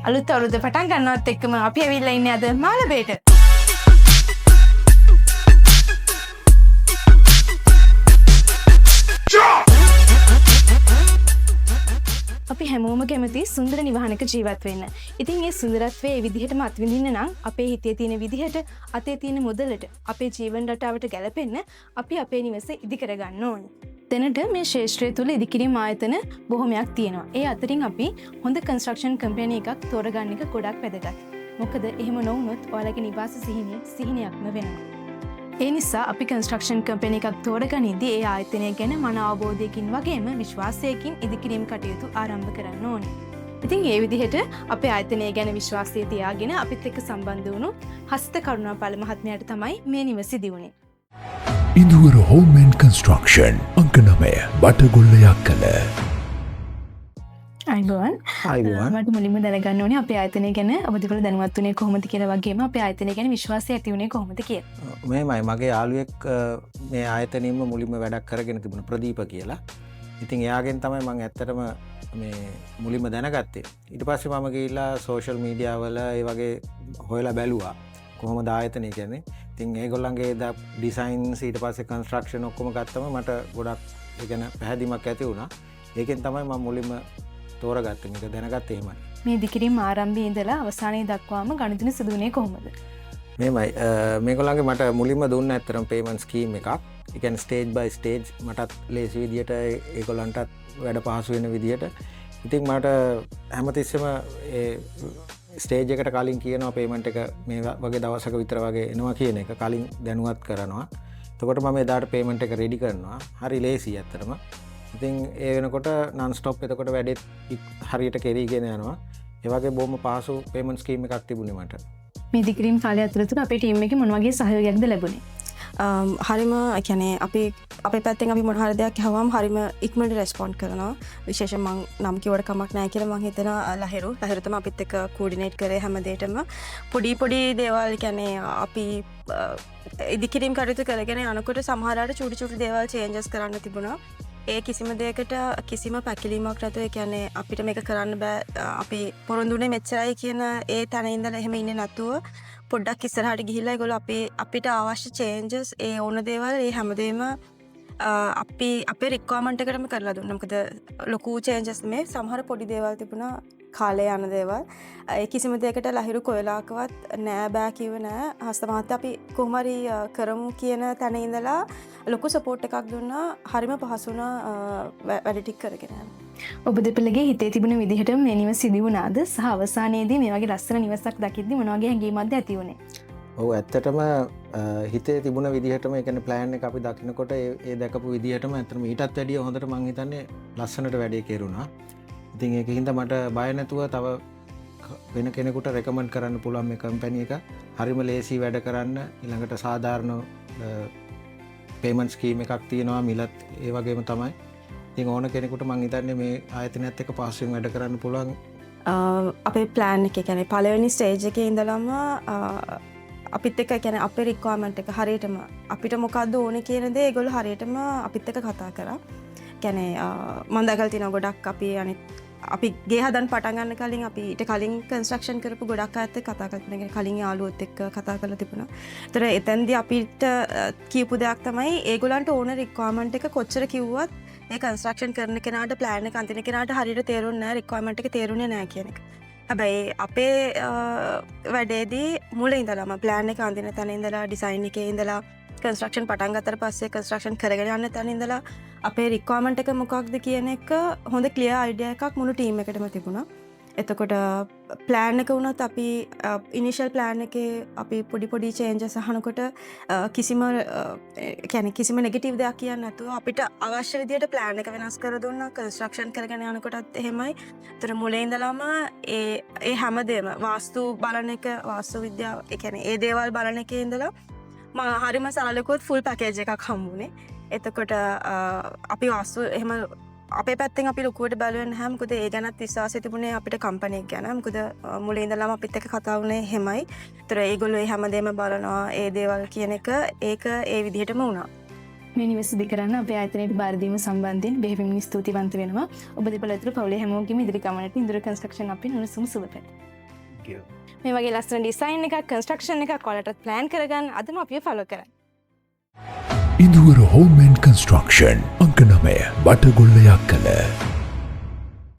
අලුත් අවුරුද්ද පටන් ගන්නවත් එක්කම අපි ඇවිල්ලා ඉන්නේ අද මාළඹේට. අපි හැමෝම කැමති සුන්දර නිවහනක ජීවත් වෙන්න. ඉතින් මේ සුන්දරත්වයේ මේ විදිහටම අත්විඳින්න නම් අපේ හිතේ තියෙන විදිහට, අතේ තියෙන මුදලට, අපේ ජීවන රටාවට ගැලපෙන්න අපි අපේ නිවස ඉදි කරගන්න ඕනේ. දැනට මේ ශේෂ්ත්‍රය තුළ ඉදිකිරීම් ආයතන බොහොමයක් තියෙනවා. ඒ අතරින් අපි හොඳ කන්ස්ට්‍රක්ෂන් කම්පැනි එකක් තෝරගන්න එක ගොඩක් වැදගත්. මොකද එහෙම නොවුනොත් ඔයාලගේ නිවාස සිහිනයක්ම වෙනවා. ඒ නිසා අපි කන්ස්ට්‍රක්ෂන් කම්පැනි එකක් තෝරගනිද්දී ඒ ආයතනය ගැන මන අවබෝධයකින් වගේම විශ්වාසයකින් ඉදිකිරීම් කටයුතු ආරම්භ කරන්න ඕනේ. ඉතින් ඒ විදිහට අපේ ආයතනය ගැන විශ්වාසය තියාගෙන අපිත් එක්ක සම්බන්ධ වුණු හස්ත කරුණාපාල මහත්මයාට තමයි මේ නිවස දියුනේ. ඉදුවර හෝම් ඇන්ඩ් කන්ස්ට්‍රක්ෂන් අංක 9 බටගොල්ලයක් කළ. අයිබෝන් අයිබෝන්. මට මුලින්ම දැනගන්න ඕනේ අපේ ආයතනය ගැන ඔබතුමල දැනුවත් වුණේ කොහොමද කියලා වගේම අපේ ආයතනය ගැන විශ්වාසය ඇති වුණේ කොහොමද කියලා. මේමයි මගේ යාළුවෙක් මේ ආයතනයෙම මුලින්ම වැඩක් කරගෙන තිබුණ ප්‍රදීප කියලා. ඉතින් එයාගෙන් තමයි මම ඇත්තටම මේ මුලින්ම දැනගත්තේ. ඊට පස්සේ මම ගිහිල්ලා සෝෂල් මීඩියා වල ඒ වගේ හොයලා බැලුවා කොහොමද ආයතනය කියන්නේ. ඉතින් ඒගොල්ලන්ගේ ඩිසයින්ස් ඊට පස්සේ කන්ස්ට්‍රක්ෂන් ඔක්කොම ගත්තම මට ගොඩක් ඒ කියන්නේ පැහැදීමක් ඇති වුණා. ඒකෙන් තමයි මම මුලින්ම තෝරගත්තේ. මේක දැනගත්තේ එහෙමයි. මේ ඉදිකිරීම් ආරම්භයේ ඉඳලා අවසානයේ දක්වාම ගණිතන සිදුුනේ කොහොමද? මේමයි මේගොල්ලන්ගේ මට මුලින්ම දුන්න ඇත්තටම පේමන්ට් ස්කීම් එකක්. ඒ කියන්නේ ස්ටේජ් බයි ස්ටේජ් මටත් ලේසි විදියට ඒගොල්ලන්ටත් වැඩ පහසු වෙන විදියට. ඉතින් මට හැමතිස්සෙම ඒ ස්ටේජ් එකට කලින් කියනවා පේමන්ට් එක මේ වගේ දවසක විතර වගේ එනවා කියන එක කලින් දැනුවත් කරනවා. එතකොට මම එදාට පේමන්ට් එක රෙඩි කරනවා. හරි ලේසි ඇත්තටම. ඉතින් ඒ වෙනකොට නන් ස්ටොප් එතකොට වැඩෙත් හරියට කෙරීගෙන යනවා. ඒ වගේ බොහොම පහසු පේමන්ට් ස්කීම් එකක් තිබුණේ මට. මේ ඉදිකිරීම් කාලය ඇතුළත අපේ ටීම් එකේ මොන වගේ සහයෝගයක්ද ලැබුණේ? හරිම කියන්නේ අපේ පැත්තෙන් අපි මොන හරි දෙයක් අහුවම හරිම ඉක්මනට රෙස්පොන්ඩ් කරනවා. විශේෂයෙන් මම නම් කිව්වට කමක් නැහැ කියලා මම හිතනවා ලහිරු තමයි අපිත් එක්ක කෝඩිනේට් කරේ හැම දෙයකම. පොඩි දේවල් කියන්නේ අපි ඉදිකිරීම් කටයුතු කරගෙන යනකොට සමහර අය චූටි දේවල් චේන්ජස් කරන්න තිබුණා. ඒ කිසිම දෙයකට කිසිම පැකිලීමක් නැතුව ඒ කියන්නේ අපිට මේක කරන්න බෑ අපි පොරොන්දුනේ මෙච්චරයි කියන ඒ තැන ඉඳලා එහෙම ඉන්නේ නැතුව පොඩ්ඩක් ඉස්සරහට ගිහිල්ලා ඒගොල්ලෝ අපිට අවශ්‍ය චේන්ජස් ඒ ඕන දේවල් ඒ හැමදේම අපි අපේ රික්වයර්මන්ට් එකටම කරලා දුන්නා. මොකද ලොකු චේන්ජස් මේ සමහර පොඩි දේවල් තිබුණා කාලේ යන දේවල්. ඒ කිසිම දෙයකට ලහිරු කොයලාකවත් නෑ බෑ කිව්ව නෑ. හස්ත මහත්තයා අපි කොහොම හරි කරමු කියන තැන ඉඳලා ලොකු සපෝට් එකක් දුන්නා. හරිම පහසු වුණා වැඩ ටික කරගෙන යන්න. ඔබ දෙපළගේ හිතේ තිබුණ විදිහට මේ නිවස සිදු වුණාද? සහ අවසානයේදී මේ වගේ ලස්සන නිවසක් දකිද්දි මොන වගේ හැඟීමක්ද ඇති වුණේ? ඔව් ඇත්තටම හිතේ තිබුණ විදිහටම ඒ කියන්නේ ප්ලෑන් එක අපි දකිනකොට ඒ දැකපු විදිහටම ඇත්තටම ඊටත් වැඩිය හොඳට මං හිතන්නේ ලස්සනට වැඩේ කෙරුණා. ඉතින් ඒකින්ද මට බය නැතුව තව වෙන කෙනෙකුට රෙකමන්ඩ් කරන්න පුළුවන් මේ කම්පැනි එක. හරිම ලේසි වැඩ කරන්න. ඊළඟට සාධාරණ පේමන්ට් ස්කීම් එකක් තියෙනවා. මිලත් ඒ වගේම තමයි. ඉතින් ඕන කෙනෙකුට මං හිතන්නේ මේ ආයතනයත් එක්ක පහසුවෙන් වැඩ කරන්න පුළුවන්. අපේ ප්ලෑන් එක කියන්නේ පළවෙනි ස්ටේජ් එකේ ඉඳලම අපිත් එක්ක කියන්නේ අපේ රික්වයර්මන්ට් එක හරියටම අපිට මොකද්ද ඕනේ කියන දේ ඒගොල්ලෝ හරියටම අපිත් එක්ක කතා කරා. කියන්නේ මම දැකලා තියෙනවා ගොඩක් අපි ගේ හදන්න පටන් ගන්න කලින් අපි ඊට කලින් කන්ස්ට්‍රක්ෂන් කරපු ගොඩක් අයත් එක්ක කතා කරලා තියෙනවා. කලින් යාළුවොත් එක්ක කතා කරලා තිබුණා. ඒතර එතෙන්දී අපිට කියපු දෙයක් තමයි ඒගොල්ලන්ට ඕන රික්වයර්මන්ට් එක කොච්චර කිව්වත් ඒ කන්ස්ට්‍රක්ෂන් කරන කෙනාට ප්ලෑන් එක අඳින කෙනාට හරියට තේරුන්නේ නැහැ රික්වයර්මන්ට් එක තේරුනේ නැහැ කියන එක. හැබැයි අපේ වැඩේදී මුලින් ඉඳලාම ප්ලෑන් එක අඳින තැන ඉඳලා ඩිසයින් එකේ ඉඳලා කන්ස්ට්‍රක්ෂන් පටන් ගත්තට පස්සේ කන්ස්ට්‍රක්ෂන් කරගෙන යන තැන ඉඳලා අපේ රික්වයර්මන්ට් එක මොකක්ද කියන එක හොඳ ක්ලියර් අයිඩියා එකක් මුළු ටීම් එකටම තිබුණා. එතකොට ප්ලෑන් එක වුණත් අපි ඉනිෂියල් ප්ලෑන් එකේ අපි පොඩි චේන්ජස් අහනකොට කිසිම නෙගටිව් දෙයක් කියන්නේ නැතුව අපිට අවශ්‍ය විදියට ප්ලෑන් එක වෙනස් කර දුන්නා. කන්ස්ට්‍රක්ෂන් කරගෙන යනකොටත් එහෙමයි. ඒතර මුලින් ඉඳලාම ඒ හැමදේම වාස්තු බලන එක වාස්තු විද්‍යාව ඒ කියන්නේ ඒ දේවල් බලන එකේ ඉඳලා මම හරිම සරලකෝත් ෆුල් පැකේජ් එකක් හම්බුනේ. එතකොට අපි වාස්තු එහෙම අපේ පැත්තෙන් අපි ලොකුවට බලුවේ නැහැ. මොකද ඒ ගැනත් විශ්වාසය තිබුණේ අපිට කම්පැනි එක ගැන. මොකද මුලින් ඉඳලාම අපිත් එක්ක කතා වුණේ එහෙමයි. ඒතර ඒගොල්ලෝ ඒ හැමදේම බලනවා ඒ දේවල් කියන එක ඒක ඒ විදිහටම වුණා. මේ නිවස ඉදි කරන්න අපේ ආයතනයට බාර දීම සම්බන්ධයෙන් බෙහෙවින්ම ස්තුතිවන්ත වෙනවා. ඔබ දෙපළ ඇතුළු පවුලේ හැමෝගෙම ඉදිරි ගමනට ඉන්දුර කන්ස්ට්‍රක්ෂන් අපේ නුණුසුම් සුබ පැතුම්. මේ වගේ ලස්සන ඩිසයින් එකක් කන්ස්ට්‍රක්ෂන් එකක් ඔයාලටත් ප්ලෑන් කරගන්න අදම අපිව ෆලෝ කරන්න. ඉදුවර හෝම් ඇන්ඩ් කන්ස්ට්‍රක්ෂන් අංක 9 බටගොල්ල යක්කල.